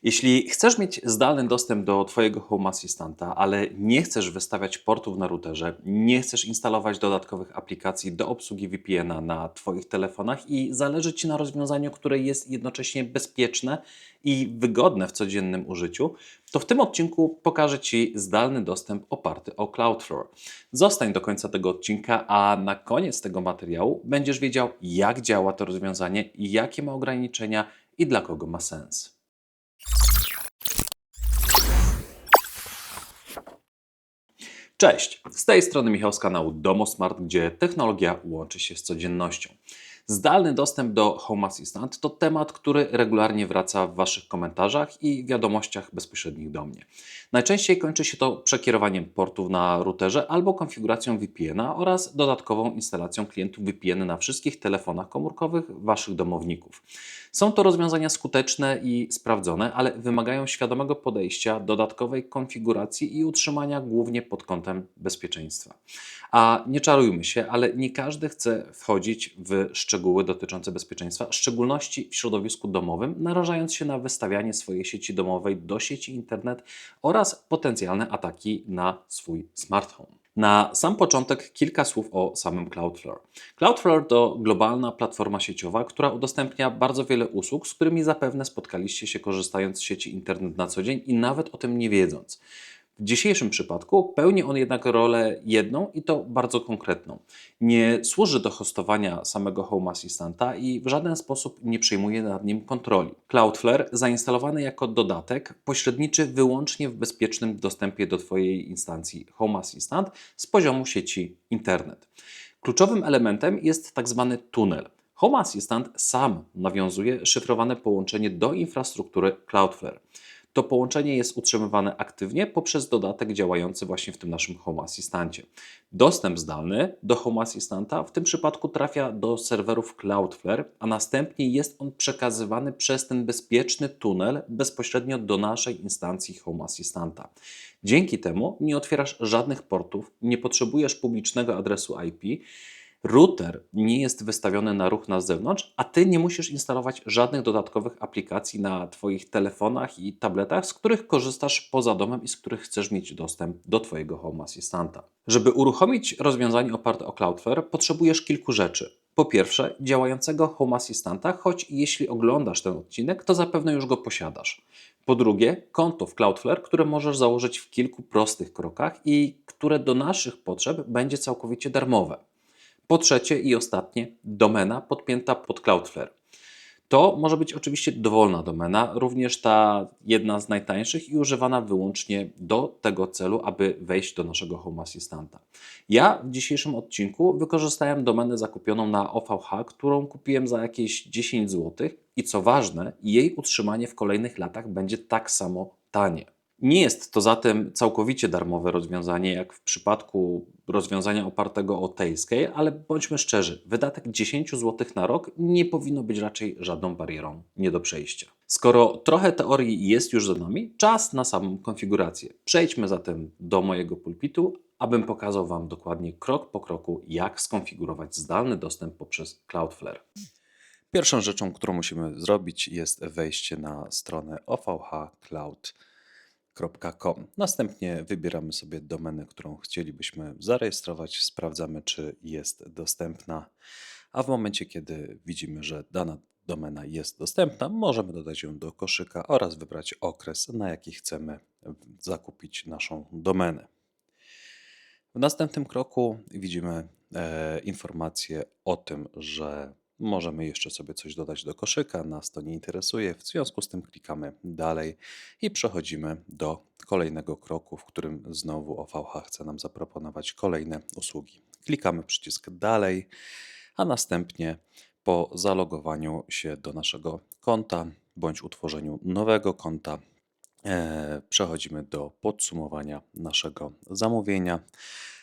Jeśli chcesz mieć zdalny dostęp do Twojego Home Assistanta, ale nie chcesz wystawiać portów na routerze, nie chcesz instalować dodatkowych aplikacji do obsługi VPN-a na Twoich telefonach i zależy Ci na rozwiązaniu, które jest jednocześnie bezpieczne i wygodne w codziennym użyciu, to w tym odcinku pokażę Ci zdalny dostęp oparty o Cloudflare. Zostań do końca tego odcinka, a na koniec tego materiału będziesz wiedział, jak działa to rozwiązanie, jakie ma ograniczenia i dla kogo ma sens. Cześć, z tej strony Michał z kanału Domo Smart, gdzie technologia łączy się z codziennością. Zdalny dostęp do Home Assistant to temat, który regularnie wraca w Waszych komentarzach i wiadomościach bezpośrednich do mnie. Najczęściej kończy się to przekierowaniem portów na routerze albo konfiguracją VPN-a oraz dodatkową instalacją klientów VPN na wszystkich telefonach komórkowych Waszych domowników. Są to rozwiązania skuteczne i sprawdzone, ale wymagają świadomego podejścia, dodatkowej konfiguracji i utrzymania głównie pod kątem bezpieczeństwa. A nie czarujmy się, ale nie każdy chce wchodzić w szczegóły dotyczące bezpieczeństwa, w szczególności w środowisku domowym, narażając się na wystawianie swojej sieci domowej do sieci internet oraz potencjalne ataki na swój smart home. Na sam początek kilka słów o samym Cloudflare. Cloudflare to globalna platforma sieciowa, która udostępnia bardzo wiele usług, z którymi zapewne spotkaliście się korzystając z sieci internet na co dzień i nawet o tym nie wiedząc. W dzisiejszym przypadku pełni on jednak rolę jedną i to bardzo konkretną. Nie służy do hostowania samego Home Assistanta i w żaden sposób nie przejmuje nad nim kontroli. Cloudflare, zainstalowany jako dodatek, pośredniczy wyłącznie w bezpiecznym dostępie do Twojej instancji Home Assistant z poziomu sieci internet. Kluczowym elementem jest tak zwany tunel. Home Assistant sam nawiązuje szyfrowane połączenie do infrastruktury Cloudflare. To połączenie jest utrzymywane aktywnie poprzez dodatek działający właśnie w tym naszym Home Assistancie. Dostęp zdalny do Home Assistanta w tym przypadku trafia do serwerów Cloudflare, a następnie jest on przekazywany przez ten bezpieczny tunel bezpośrednio do naszej instancji Home Assistanta. Dzięki temu nie otwierasz żadnych portów, nie potrzebujesz publicznego adresu IP, router nie jest wystawiony na ruch na zewnątrz, a Ty nie musisz instalować żadnych dodatkowych aplikacji na Twoich telefonach i tabletach, z których korzystasz poza domem i z których chcesz mieć dostęp do Twojego Home Assistanta. Żeby uruchomić rozwiązanie oparte o Cloudflare, potrzebujesz kilku rzeczy. Po pierwsze, działającego Home Assistanta, choć jeśli oglądasz ten odcinek, to zapewne już go posiadasz. Po drugie, konto w Cloudflare, które możesz założyć w kilku prostych krokach i które do naszych potrzeb będzie całkowicie darmowe. Po trzecie i ostatnie, domena podpięta pod Cloudflare. To może być oczywiście dowolna domena, również ta jedna z najtańszych i używana wyłącznie do tego celu, aby wejść do naszego Home Assistanta. Ja w dzisiejszym odcinku wykorzystałem domenę zakupioną na OVH, którą kupiłem za jakieś 10 zł i co ważne, jej utrzymanie w kolejnych latach będzie tak samo tanie. Nie jest to zatem całkowicie darmowe rozwiązanie, jak w przypadku rozwiązania opartego o Tailscale, ale bądźmy szczerzy, wydatek 10 zł na rok nie powinno być raczej żadną barierą nie do przejścia. Skoro trochę teorii jest już za nami, czas na samą konfigurację. Przejdźmy zatem do mojego pulpitu, abym pokazał Wam dokładnie krok po kroku, jak skonfigurować zdalny dostęp poprzez Cloudflare. Pierwszą rzeczą, którą musimy zrobić, jest wejście na stronę ovhcloud.com. Następnie wybieramy sobie domenę, którą chcielibyśmy zarejestrować, sprawdzamy, czy jest dostępna, a w momencie, kiedy widzimy, że dana domena jest dostępna, możemy dodać ją do koszyka oraz wybrać okres, na jaki chcemy zakupić naszą domenę. W następnym kroku widzimy informację o tym, że możemy jeszcze sobie coś dodać do koszyka, nas to nie interesuje, w związku z tym klikamy dalej i przechodzimy do kolejnego kroku, w którym znowu OVH chce nam zaproponować kolejne usługi. Klikamy przycisk dalej, a następnie po zalogowaniu się do naszego konta bądź utworzeniu nowego konta przechodzimy do podsumowania naszego zamówienia,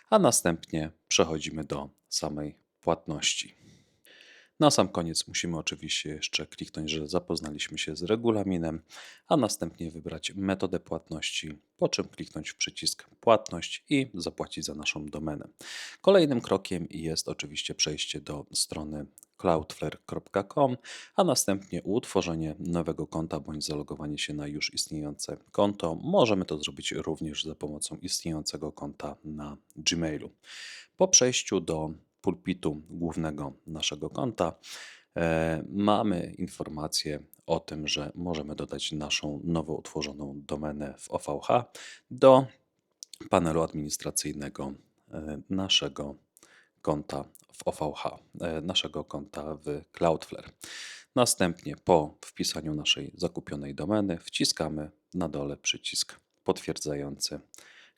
a następnie przechodzimy do samej płatności. Na sam koniec musimy oczywiście jeszcze kliknąć, że zapoznaliśmy się z regulaminem, a następnie wybrać metodę płatności, po czym kliknąć w przycisk płatność i zapłacić za naszą domenę. Kolejnym krokiem jest oczywiście przejście do strony cloudflare.com, a następnie utworzenie nowego konta bądź zalogowanie się na już istniejące konto. Możemy to zrobić również za pomocą istniejącego konta na Gmailu. Po przejściu do pulpitu głównego naszego konta mamy informację o tym, że możemy dodać naszą nowo utworzoną domenę w OVH do panelu administracyjnego naszego konta w OVH, naszego konta w Cloudflare. Następnie po wpisaniu naszej zakupionej domeny wciskamy na dole przycisk potwierdzający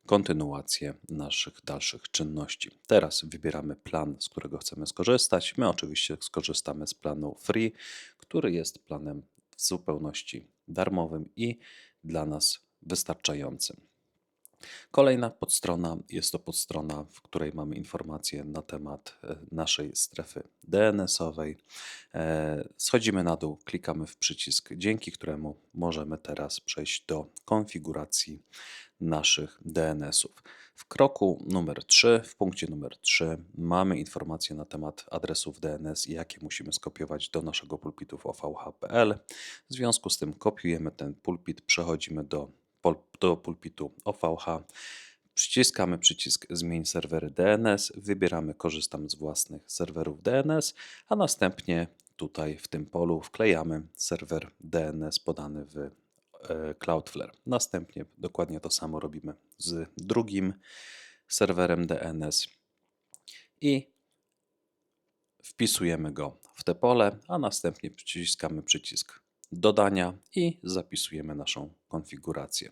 kontynuację naszych dalszych czynności. Teraz wybieramy plan, z którego chcemy skorzystać. My oczywiście skorzystamy z planu free, który jest planem w zupełności darmowym i dla nas wystarczającym. Kolejna podstrona jest to podstrona, w której mamy informacje na temat naszej strefy DNS-owej. Schodzimy na dół, klikamy w przycisk, dzięki któremu możemy teraz przejść do konfiguracji naszych DNS-ów. W kroku numer 3, w punkcie numer 3 mamy informacje na temat adresów DNS i jakie musimy skopiować do naszego pulpitu w ovh.pl. W związku z tym kopiujemy ten pulpit, przechodzimy do pulpitu OVH, przyciskamy przycisk zmień serwery DNS, wybieramy korzystam z własnych serwerów DNS, a następnie tutaj w tym polu wklejamy serwer DNS podany w Cloudflare. Następnie dokładnie to samo robimy z drugim serwerem DNS i wpisujemy go w te pole, a następnie przyciskamy przycisk dodania i zapisujemy naszą konfigurację.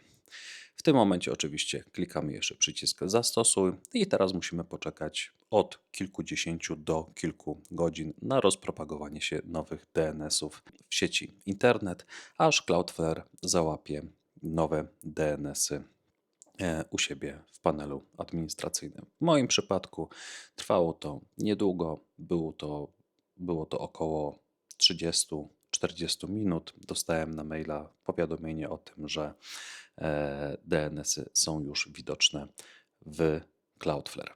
W tym momencie oczywiście klikamy jeszcze przycisk zastosuj i teraz musimy poczekać od kilkudziesięciu do kilku godzin na rozpropagowanie się nowych DNS-ów w sieci internet, aż Cloudflare załapie nowe DNS-y u siebie w panelu administracyjnym. W moim przypadku trwało to niedługo, było to około 30-40 minut. Dostałem na maila powiadomienie o tym, że DNS-y są już widoczne w Cloudflare.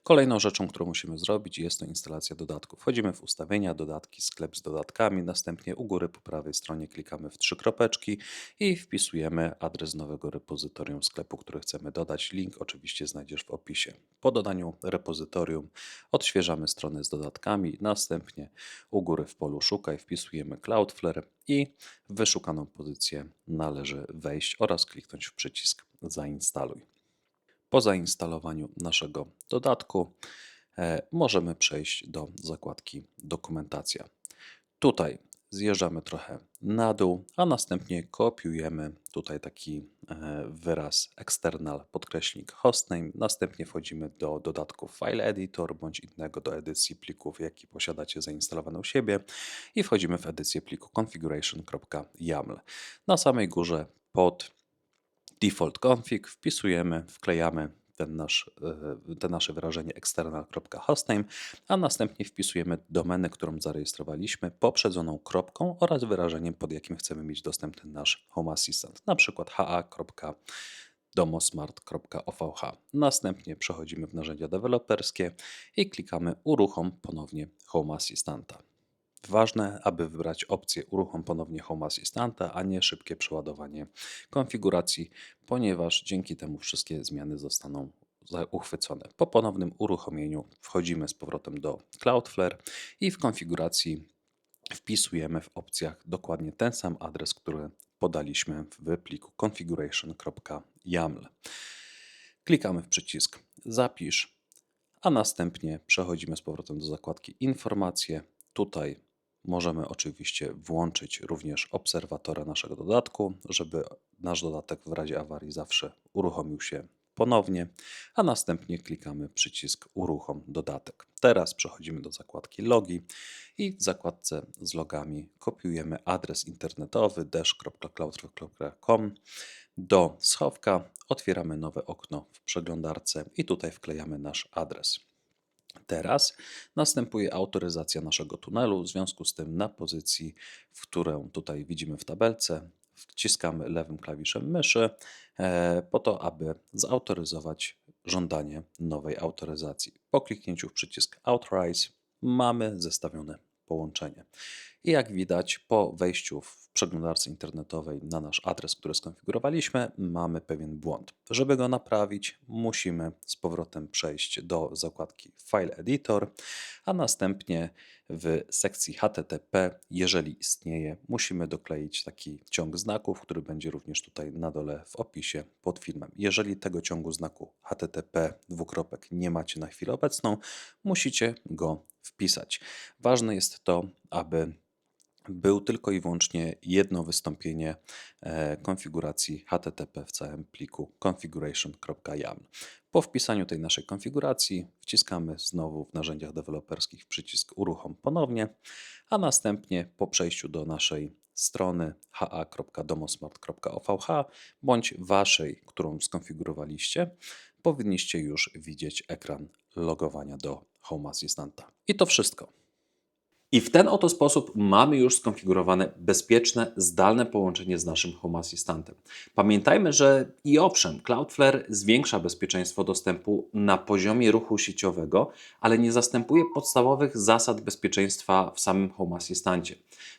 Kolejną rzeczą, którą musimy zrobić, jest to instalacja dodatków. Wchodzimy w ustawienia, dodatki, sklep z dodatkami, następnie u góry po prawej stronie klikamy w 3 kropeczki i wpisujemy adres nowego repozytorium sklepu, który chcemy dodać. Link oczywiście znajdziesz w opisie. Po dodaniu repozytorium odświeżamy stronę z dodatkami, następnie u góry w polu szukaj wpisujemy Cloudflare i w wyszukaną pozycję należy wejść oraz kliknąć w przycisk zainstaluj. Po zainstalowaniu naszego dodatku możemy przejść do zakładki dokumentacja. Tutaj zjeżdżamy trochę na dół, a następnie kopiujemy tutaj taki wyraz external podkreśnik hostname. Następnie wchodzimy do dodatków File Editor bądź innego do edycji plików, jaki posiadacie zainstalowany u siebie i wchodzimy w edycję pliku configuration.yaml. Na samej górze pod default config wpisujemy, wklejamy te nasze wyrażenie external.hostname, a następnie wpisujemy domenę, którą zarejestrowaliśmy, poprzedzoną kropką oraz wyrażeniem, pod jakim chcemy mieć dostępny nasz Home Assistant, na przykład ha.domosmart.ovh. Następnie przechodzimy w narzędzia deweloperskie i klikamy uruchom ponownie Home Assistanta. Ważne, aby wybrać opcję uruchom ponownie Home Assistanta, a nie szybkie przeładowanie konfiguracji, ponieważ dzięki temu wszystkie zmiany zostaną uchwycone. Po ponownym uruchomieniu wchodzimy z powrotem do Cloudflare i w konfiguracji wpisujemy w opcjach dokładnie ten sam adres, który podaliśmy w pliku configuration.yaml. Klikamy w przycisk zapisz, a następnie przechodzimy z powrotem do zakładki informacje. Tutaj możemy oczywiście włączyć również obserwatora naszego dodatku, żeby nasz dodatek w razie awarii zawsze uruchomił się ponownie, a następnie klikamy przycisk uruchom dodatek. Teraz przechodzimy do zakładki logi i w zakładce z logami kopiujemy adres internetowy dash.cloudflare.com do schowka, otwieramy nowe okno w przeglądarce i tutaj wklejamy nasz adres. Teraz następuje autoryzacja naszego tunelu, w związku z tym na pozycji, w którą tutaj widzimy w tabelce, wciskamy lewym klawiszem myszy po to, aby zautoryzować żądanie nowej autoryzacji. Po kliknięciu w przycisk Authorize mamy zestawione połączenie. I jak widać, po wejściu w przeglądarce internetowej na nasz adres, który skonfigurowaliśmy, mamy pewien błąd. Żeby go naprawić, musimy z powrotem przejść do zakładki File Editor, a następnie w sekcji HTTP, jeżeli istnieje, musimy dokleić taki ciąg znaków, który będzie również tutaj na dole w opisie pod filmem. Jeżeli tego ciągu znaku HTTP nie macie na chwilę obecną, musicie go wpisać. Ważne jest to, aby był tylko i wyłącznie jedno wystąpienie konfiguracji HTTP w całym pliku configuration.yaml. Po wpisaniu tej naszej konfiguracji wciskamy znowu w narzędziach deweloperskich przycisk uruchom ponownie, a następnie po przejściu do naszej strony ha.domosmart.ovh bądź waszej, którą skonfigurowaliście, powinniście już widzieć ekran logowania do Home Assistanta. I to wszystko. I w ten oto sposób mamy już skonfigurowane bezpieczne, zdalne połączenie z naszym Home Assistantem. Pamiętajmy, że i owszem, Cloudflare zwiększa bezpieczeństwo dostępu na poziomie ruchu sieciowego, ale nie zastępuje podstawowych zasad bezpieczeństwa w samym Home Assistancie.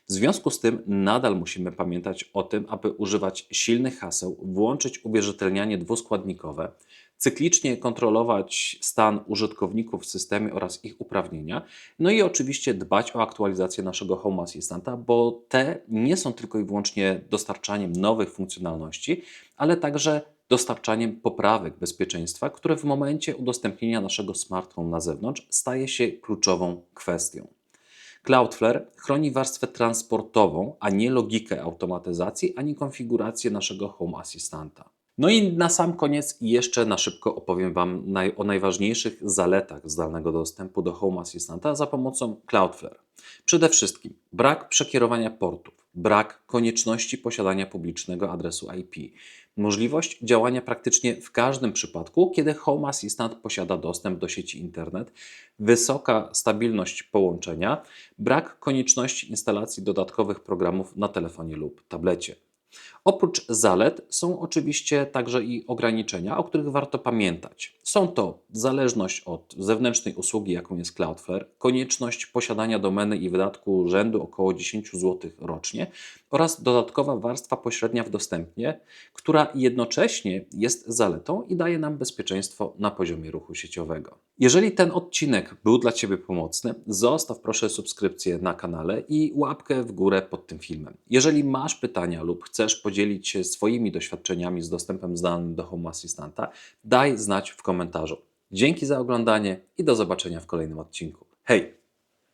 W związku z tym nadal musimy pamiętać o tym, aby używać silnych haseł, włączyć uwierzytelnianie dwuskładnikowe, cyklicznie kontrolować stan użytkowników w systemie oraz ich uprawnienia, no i oczywiście dbać o aktualizację naszego Home Assistanta, bo te nie są tylko i wyłącznie dostarczaniem nowych funkcjonalności, ale także dostarczaniem poprawek bezpieczeństwa, które w momencie udostępnienia naszego smart home na zewnątrz staje się kluczową kwestią. Cloudflare chroni warstwę transportową, a nie logikę automatyzacji ani konfigurację naszego Home Assistanta. No i na sam koniec jeszcze na szybko opowiem Wam o najważniejszych zaletach zdalnego dostępu do Home Assistanta za pomocą Cloudflare. Przede wszystkim brak przekierowania portów, brak konieczności posiadania publicznego adresu IP, możliwość działania praktycznie w każdym przypadku, kiedy Home Assistant posiada dostęp do sieci internet, wysoka stabilność połączenia, brak konieczności instalacji dodatkowych programów na telefonie lub tablecie. Oprócz zalet są oczywiście także i ograniczenia, o których warto pamiętać. Są to zależność od zewnętrznej usługi, jaką jest Cloudflare, konieczność posiadania domeny i wydatku rzędu około 10 zł rocznie oraz dodatkowa warstwa pośrednia w dostępie, która jednocześnie jest zaletą i daje nam bezpieczeństwo na poziomie ruchu sieciowego. Jeżeli ten odcinek był dla Ciebie pomocny, zostaw proszę subskrypcję na kanale i łapkę w górę pod tym filmem. Jeżeli masz pytania lub chcesz podzielić się swoimi doświadczeniami z dostępem zdalnym do Home Assistanta, daj znać w komentarzu. Dzięki za oglądanie i do zobaczenia w kolejnym odcinku. Hej!